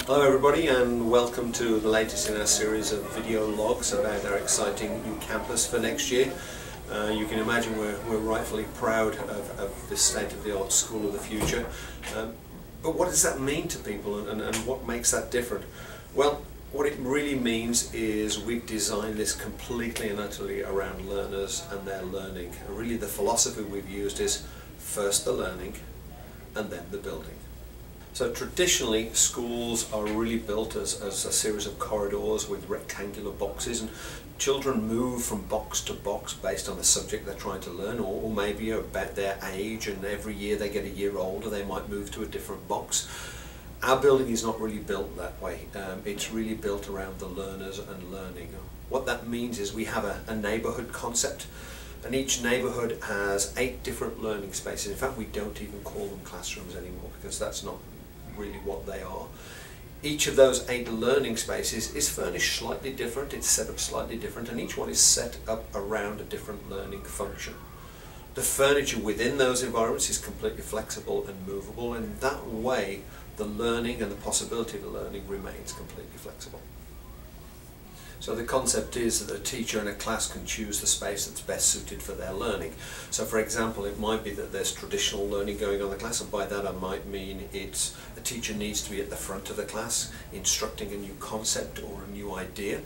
Hello everybody, and welcome to the latest in our series of video logs about our exciting new campus for next year. You can imagine we're rightfully proud of this state-of-the-art school of the future. But what does that mean to people, and what makes that different? Well, what it really means is we've designed this completely and utterly around learners and their learning. And really the philosophy we've used is first the learning and then the building. So traditionally schools are really built as a series of corridors with rectangular boxes, and children move from box to box based on the subject they're trying to learn, or maybe about their age, and every year they get a year older they might move to a different box. Our building is not really built that way. It's really built around the learners and learning. What that means is we have a neighbourhood concept, and each neighbourhood has 8 different learning spaces. In fact, we don't even call them classrooms anymore, because that's not really what they are. Each of those 8 learning spaces is furnished slightly different, it's set up slightly different, and each one is set up around a different learning function. The furniture within those environments is completely flexible and movable, and that way the learning and the possibility of the learning remains completely flexible. So the concept is that a teacher and a class can choose the space that's best suited for their learning. So for example, it might be that there's traditional learning going on in the class, and by that I might mean it's a teacher needs to be at the front of the class instructing a new concept or a new idea.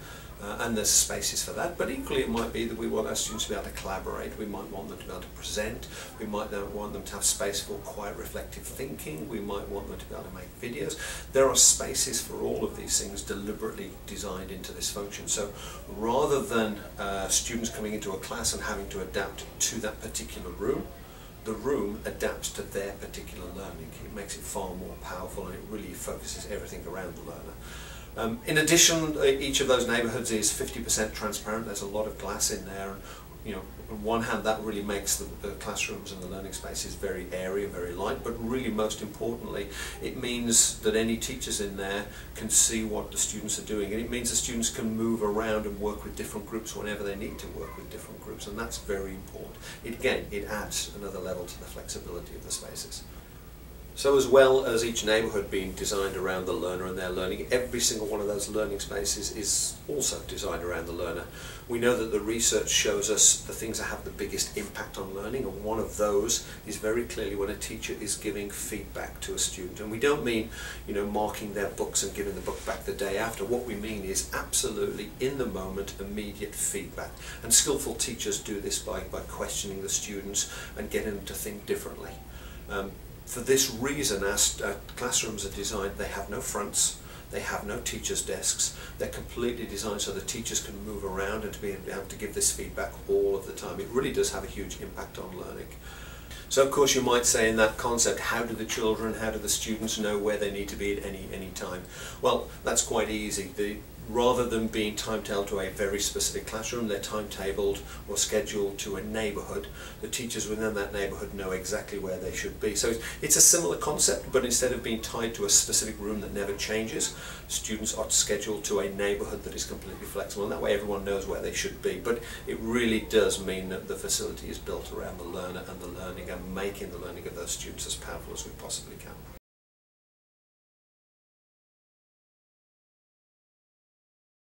And there's spaces for that, but equally it might be that we want our students to be able to collaborate, we might want them to be able to present, we might want them to have space for quiet reflective thinking, we might want them to be able to make videos. There are spaces for all of these things deliberately designed into this function. So rather than students coming into a class and having to adapt to that particular room, the room adapts to their particular learning. It makes it far more powerful, and it really focuses everything around the learner. In addition, each of those neighbourhoods is 50% transparent. There's a lot of glass in there, and on one hand that really makes the classrooms and the learning spaces very airy and very light, but really most importantly it means that any teachers in there can see what the students are doing, and it means the students can move around and work with different groups whenever they need to work with different groups, and that's very important. It adds another level to the flexibility of the spaces. So as well as each neighbourhood being designed around the learner and their learning, every single one of those learning spaces is also designed around the learner. We know that the research shows us the things that have the biggest impact on learning, and one of those is very clearly when a teacher is giving feedback to a student. And we don't mean, marking their books and giving the book back the day after. What we mean is absolutely in the moment, immediate feedback. And skillful teachers do this by questioning the students and getting them to think differently. For this reason, our classrooms are designed, they have no fronts, they have no teachers' desks, they're completely designed so the teachers can move around and to be able to give this feedback all of the time. It really does have a huge impact on learning. So of course you might say in that concept, how do the students know where they need to be at any time? Well, that's quite easy. Rather than being timetabled to a very specific classroom, they're timetabled or scheduled to a neighbourhood. The teachers within that neighbourhood know exactly where they should be. So it's a similar concept, but instead of being tied to a specific room that never changes, students are scheduled to a neighbourhood that is completely flexible, and that way everyone knows where they should be. But it really does mean that the facility is built around the learner and the learning, and making the learning of those students as powerful as we possibly can.